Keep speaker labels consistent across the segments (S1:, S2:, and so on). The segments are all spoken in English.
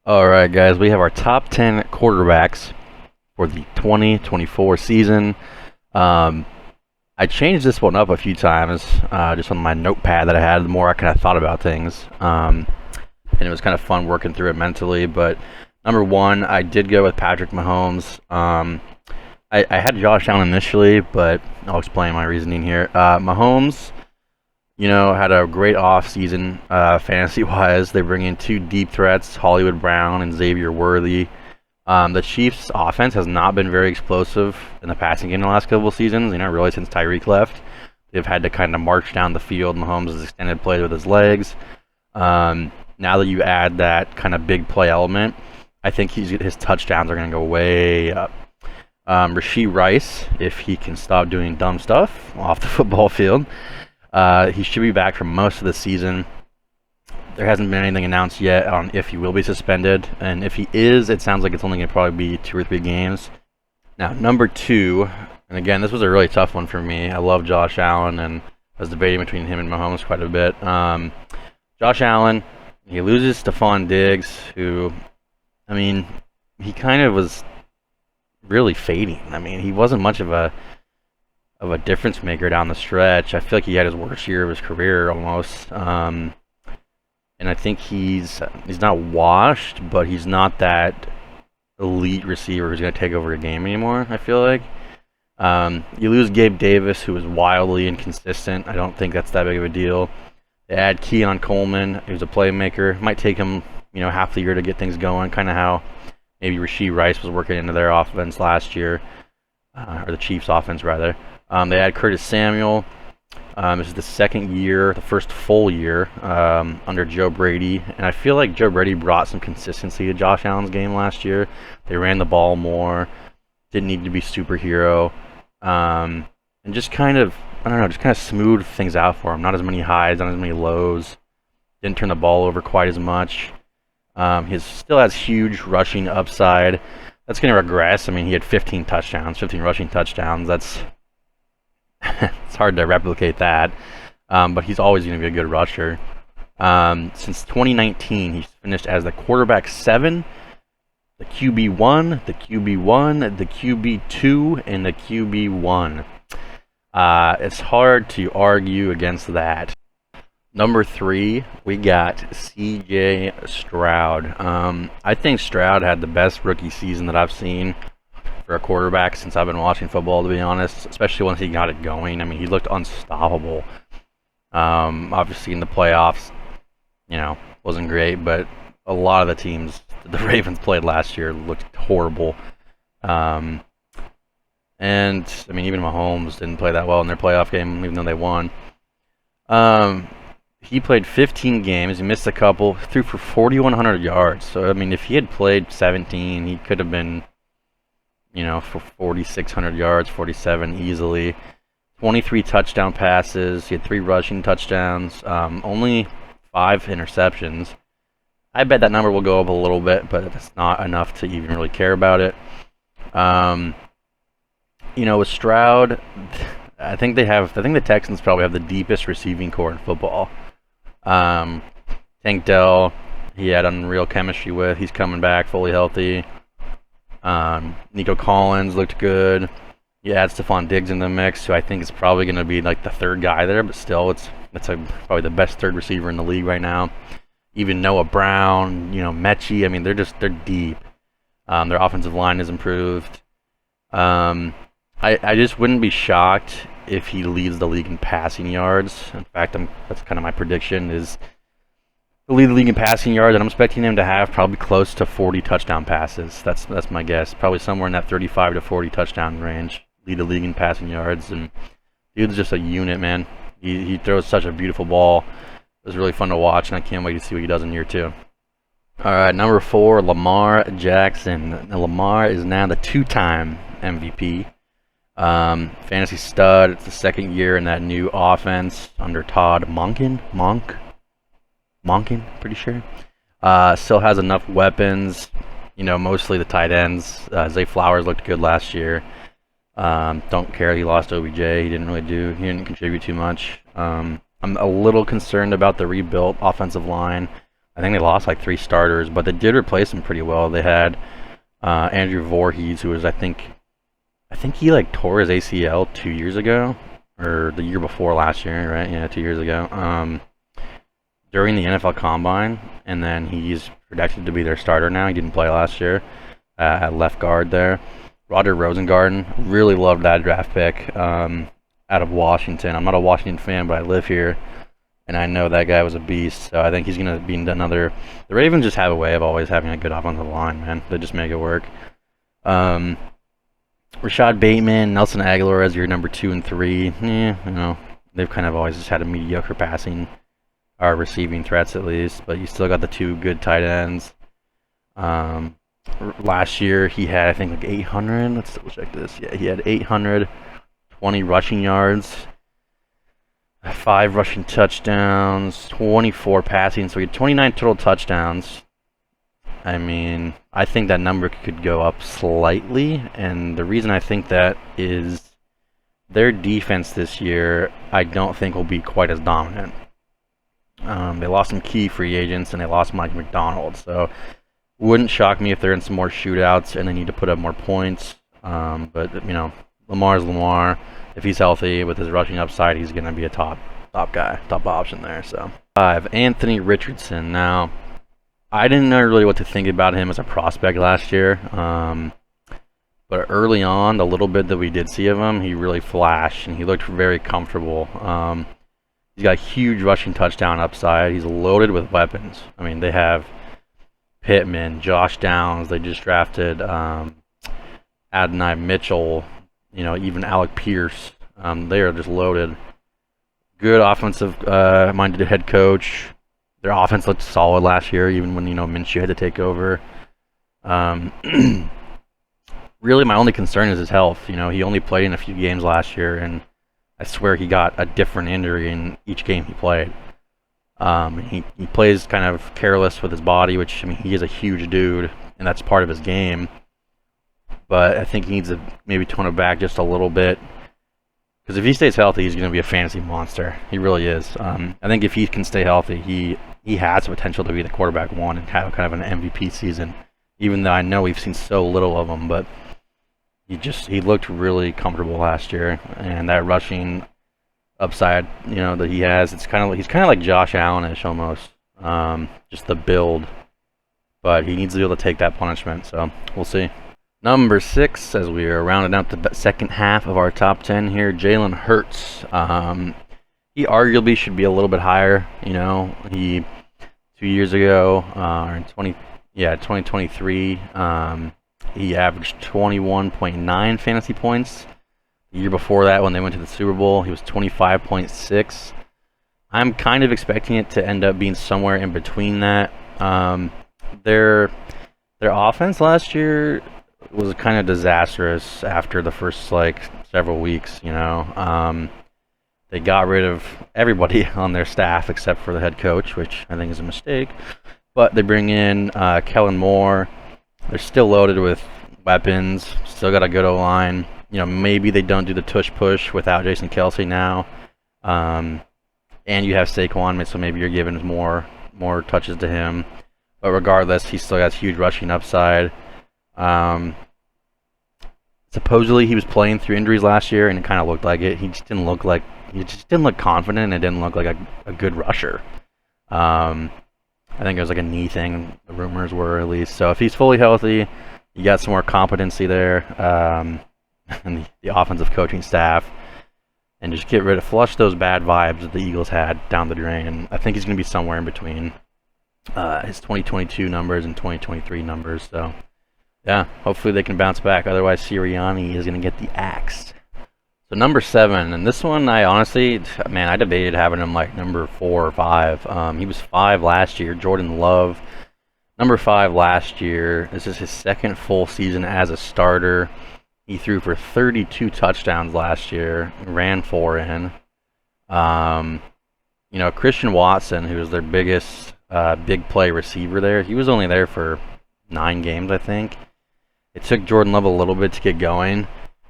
S1: All right, guys, we have our top 10 quarterbacks for the 2024 season. Um, I changed this one up a few times just on my notepad that I had the more I kind of thought about things. And it was kind of fun working through it mentally. But number one, I did go with Patrick Mahomes. I had Josh Allen initially, but I'll explain my reasoning here. Mahomes, had a great offseason fantasy-wise. They bring in two deep threats, Hollywood Brown and Xavier Worthy. The Chiefs' offense has not been very explosive in the passing game in the last couple of seasons. Really since Tyreek left, they've had to kind of march down the field. Mahomes has extended plays with his legs. Now that you add that kind of big play element, I think his touchdowns are going to go way up. Rashee Rice, if he can stop doing dumb stuff off the football field, he should be back for most of the season. There hasn't been anything announced yet on if he will be suspended, and if he is, it sounds like it's only going to probably be 2 or 3 games. Now, number 2, and again, this was a really tough one for me. I love Josh Allen, and I was debating between him and Mahomes quite a bit. Josh Allen, he loses Stephon Diggs, who, he kind of was really fading. He wasn't much of a difference maker down the stretch. I feel like he had his worst year of his career almost. And I think he's not washed, but he's not that elite receiver who's going to take over a game anymore, I feel like. You lose Gabe Davis, who was wildly inconsistent. I don't think that's that big of a deal. They add Keon Coleman, who's a playmaker. Might take him, half the year to get things going, kind of how maybe Rashee Rice was working into their offense last year, or the Chiefs' offense, rather. They add Curtis Samuel. This is the second year, the first full year under Joe Brady, and I feel like Joe Brady brought some consistency to Josh Allen's game last year. They ran the ball more, didn't need to be superhero, and just kind of smoothed things out for him. Not as many highs, not as many lows. Didn't turn the ball over quite as much. He still has huge rushing upside. That's going to regress. He had 15 rushing touchdowns. That's it's hard to replicate that, but he's always going to be a good rusher. Since 2019, he's finished as the quarterback 7, the QB1, the QB1, the QB2, and the QB1. It's hard to argue against that. Number 3, we got C.J. Stroud. I think Stroud had the best rookie season that I've seen for a quarterback since I've been watching football, to be honest, especially once he got it going. He looked unstoppable. Obviously in the playoffs, wasn't great, but a lot of the teams that the Ravens played last year looked horrible. And even Mahomes didn't play that well in their playoff game, even though they won. He played 15 games, he missed a couple, threw for 4,100 yards. So, if he had played 17, he could have been for 4,600 yards, 47 easily. 23 touchdown passes. He had 3 rushing touchdowns. Only 5 interceptions. I bet that number will go up a little bit, but it's not enough to even really care about it. With Stroud, I think the Texans probably have the deepest receiving core in football. Tank Dell, he had unreal chemistry with. He's coming back fully healthy. Nico Collins looked good. You add Stephon Diggs in the mix, who I think is probably going to be like the 3rd guy there, but still, it's probably the best 3rd receiver in the league right now. Even Noah Brown, Mechie, they're deep. Their offensive line has improved. I just wouldn't be shocked if he leads the league in passing yards. In fact, that's kind of my prediction is to lead the league in passing yards, and I'm expecting him to have probably close to 40 touchdown passes. That's my guess. Probably somewhere in that 35 to 40 touchdown range. Lead the league in passing yards, and dude's just a unit, man. He throws such a beautiful ball. It was really fun to watch, and I can't wait to see what he does in year 2. All right, number 4, Lamar Jackson. Now, Lamar is now the 2-time MVP. Fantasy stud. It's the 2nd year in that new offense under Todd Monken, pretty sure. Still has enough weapons. Mostly the tight ends. Zay Flowers looked good last year. Don't care he lost OBJ. He didn't contribute too much. I'm a little concerned about the rebuilt offensive line. I think they lost like 3 starters, but they did replace them pretty well. They had Andrew Voorhees, who was I think he like tore his ACL 2 years ago, or the year before last year, right? Yeah, 2 years ago. During the NFL Combine, and then he's projected to be their starter now. He didn't play last year at left guard there. Roger Rosengarten, really loved that draft pick out of Washington. I'm not a Washington fan, but I live here, and I know that guy was a beast. So I think he's going to be another. The Ravens just have a way of always having a good offensive line, man. They just make it work. Rashad Bateman, Nelson Aguilar as your number 2 and 3. They've kind of always just had a mediocre passing or receiving threats at least, but you still got the 2 good tight ends. Last year he had I think like 800. Let's double check this. Yeah, he had 820 rushing yards, 5 rushing touchdowns, 24 passing. So he had 29 total touchdowns. I mean, I think that number could go up slightly, and the reason I think that is their defense this year I don't think will be quite as dominant. They lost some key free agents, and they lost Mike McDonald, so wouldn't shock me if they're in some more shootouts and they need to put up more points. But Lamar's Lamar. If he's healthy with his rushing upside, he's going to be a top guy, top option there. So 5, Anthony Richardson. Now, I didn't know really what to think about him as a prospect last year. But early on, the little bit that we did see of him, he really flashed, and he looked very comfortable. He's got a huge rushing touchdown upside. He's loaded with weapons. I mean, they have Pittman, Josh Downs. They just drafted Adonai Mitchell. Even Alec Pierce. They are just loaded. Good offensive minded head coach. Their offense looked solid last year, even when Minshew had to take over. Really, my only concern is his health. He only played in a few games last year, and I swear he got a different injury in each game he played. He plays kind of careless with his body, which, he is a huge dude, and that's part of his game. But I think he needs to maybe tone it back just a little bit. Because if he stays healthy, he's going to be a fantasy monster. He really is. I think if he can stay healthy, he has the potential to be the quarterback 1 and have kind of an MVP season. Even though I know we've seen so little of him, but he looked really comfortable last year, and that rushing upside, that he has, he's kind of like Josh Allen-ish almost, just the build, but he needs to be able to take that punishment. So we'll see. Number 6, as we are rounding out the second half of our top 10 here, Jalen Hurts. He arguably should be a little bit higher. He 2 years ago, or in 2023. He averaged 21.9 fantasy points. The year before that, when they went to the Super Bowl, he was 25.6. I'm kind of expecting it to end up being somewhere in between that. Their offense last year was kind of disastrous after the first several weeks. They got rid of everybody on their staff except for the head coach, which I think is a mistake. But they bring in Kellen Moore. They're still loaded with weapons. Still got a good O-line. Maybe they don't do the tush push without Jason Kelce now. And you have Saquon, so maybe you're giving more touches to him. But regardless, he still has huge rushing upside. Supposedly he was playing through injuries last year, and it kind of looked like it. He just didn't look confident, and it didn't look like a good rusher. I think it was like a knee thing, the rumors were at least. So if he's fully healthy, you got some more competency there, and the offensive coaching staff, and just flush those bad vibes that the Eagles had down the drain. And I think he's going to be somewhere in between his 2022 numbers and 2023 numbers. So yeah, hopefully they can bounce back. Otherwise, Sirianni is going to get the axe. So number 7, and this one I honestly, I debated having him like number 4 or 5. He was 5 last year. Jordan Love, number 5 last year. This is his second full season as a starter. He threw for 32 touchdowns last year, ran 4 in. Christian Watson, who was their biggest big play receiver there, he was only there for 9 games, I think. It took Jordan Love a little bit to get going.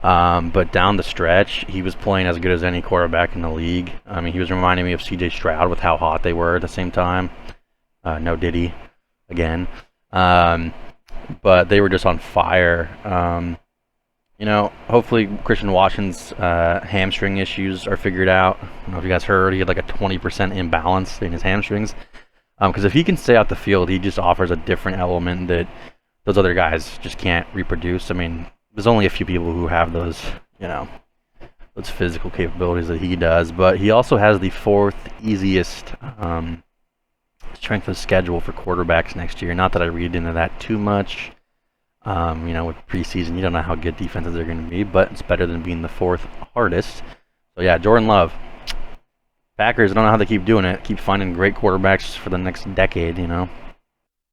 S1: But down the stretch, he was playing as good as any quarterback in the league. He was reminding me of C.J. Stroud with how hot they were at the same time. No Diddy again. But they were just on fire. You know, hopefully Christian Watson's hamstring issues are figured out. I don't know if you guys heard, he had like a 20% imbalance in his hamstrings. Because if he can stay out the field, he just offers a different element that those other guys just can't reproduce. I mean, there's only a few people who have those, you know, those physical capabilities that he does. But he also has the 4th easiest strength of schedule for quarterbacks next year. Not that I read into that too much. You know, with preseason, you don't know how good defenses are going to be, but it's better than being the 4th hardest. So yeah, Jordan Love. Packers, I don't know how they keep doing it. Keep finding great quarterbacks for the next decade, you know.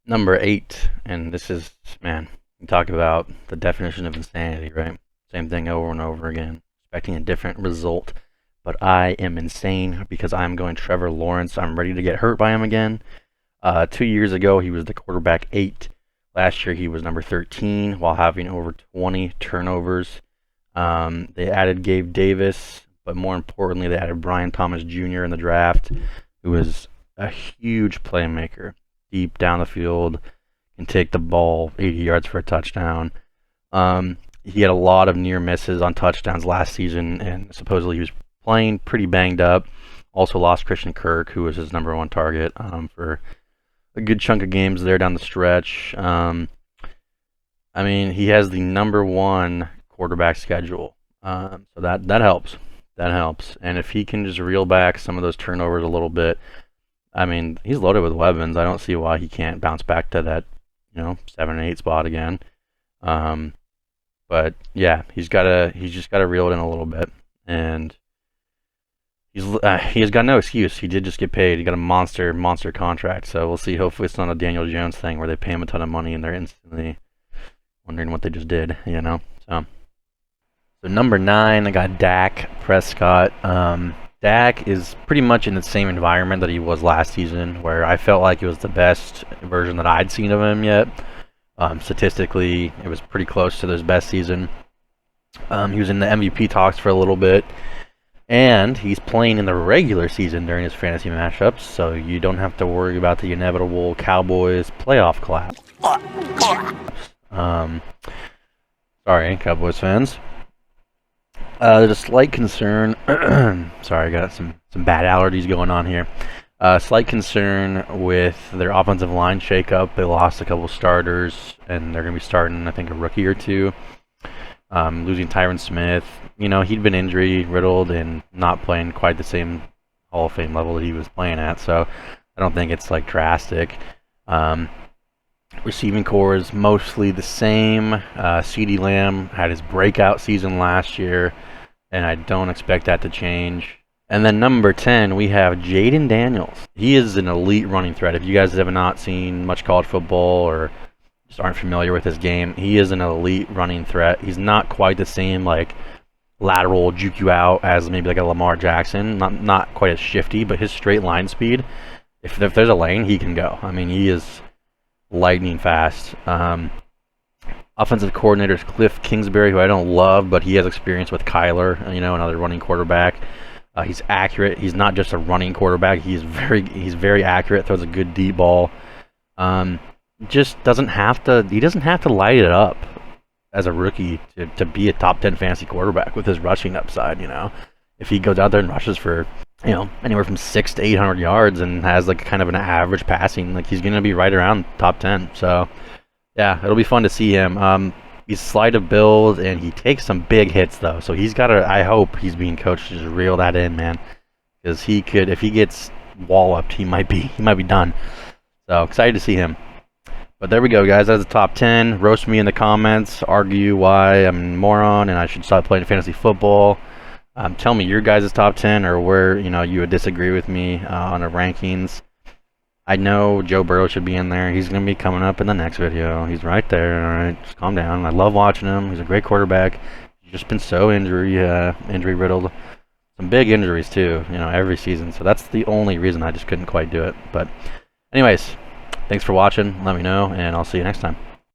S1: Number 8, and this is, man, you talk about the definition of insanity, right? Same thing over and over again, expecting a different result. But I am insane because I'm going Trevor Lawrence. I'm ready to get hurt by him again. 2 years ago, he was the quarterback 8. Last year, he was number 13 while having over 20 turnovers. They added Gabe Davis, but more importantly, they added Brian Thomas Jr. in the draft, who is a huge playmaker. Deep down the field, can take the ball 80 yards for a touchdown. He had a lot of near misses on touchdowns last season, and supposedly he was playing pretty banged up. Also lost Christian Kirk, who was his #1 target for a good chunk of games there down the stretch. I mean, he has the #1 quarterback schedule, so that helps. That helps. And if he can just reel back some of those turnovers a little bit, I mean, he's loaded with weapons. I don't see why he can't bounce back to that, you know, 7 and 8 spot again. But yeah, he's just gotta reel it in a little bit, and he has got no excuse. He did just get paid. He got a monster contract. So we'll see. Hopefully, it's not a Daniel Jones thing where they pay him a ton of money and they're instantly wondering what they just did. You know. So number 9, I got Dak Prescott. Dak is pretty much in the same environment that he was last season, where I felt like it was the best version that I'd seen of him yet. Statistically, it was pretty close to his best season. He was in the MVP talks for a little bit, and he's playing in the regular season during his fantasy matchups, so you don't have to worry about the inevitable Cowboys playoff collapse. Sorry, Cowboys fans. There's a slight concern. Sorry, I got some bad allergies going on here. Slight concern with their offensive line shakeup. They lost a couple starters, and they're going to be starting, I think, a rookie or two. Losing Tyron Smith. You know, he'd been injury riddled and not playing quite the same Hall of Fame level that he was playing at, so I don't think it's like drastic. Receiving core is mostly the same. CeeDee Lamb had his breakout season last year, and I don't expect that to change. And then number 10, we have Jaden Daniels. He is an elite running threat. If you guys have not seen much college football or just aren't familiar with his game, he is an elite running threat. He's not quite the same like lateral juke you out as maybe like a Lamar Jackson. Not quite as shifty, but his straight line speed, if there's a lane, he can go. I mean, he is lightning fast. Offensive coordinator is Cliff Kingsbury, who I don't love, but he has experience with Kyler, you know, another running quarterback. He's accurate. He's not just a running quarterback. He's very accurate. Throws a good deep ball. Just doesn't have to. He doesn't have to light it up as a rookie to be a top 10 fantasy quarterback with his rushing upside. You know, if he goes out there and rushes for, you know, anywhere from 600 to 800 yards and has like kind of an average passing, like he's gonna be right around top 10. So yeah, it'll be fun to see him. He's slight of build and he takes some big hits though, so he's got to. I hope he's being coached to just reel that in, man, because he could, if he gets walloped, he might be done. So excited to see him. But there we go, guys. That's the top 10. Roast me in the comments. Argue why I'm a moron and I should stop playing fantasy football. Tell me your guys' top 10 or where, you know, you would disagree with me on the rankings. I know Joe Burrow should be in there. He's going to be coming up in the next video. He's right there. All right, just calm down. I love watching him. He's a great quarterback. He's just been so injury riddled. Some big injuries too, you know, every season. So that's the only reason I just couldn't quite do it. But anyways, thanks for watching. Let me know, and I'll see you next time.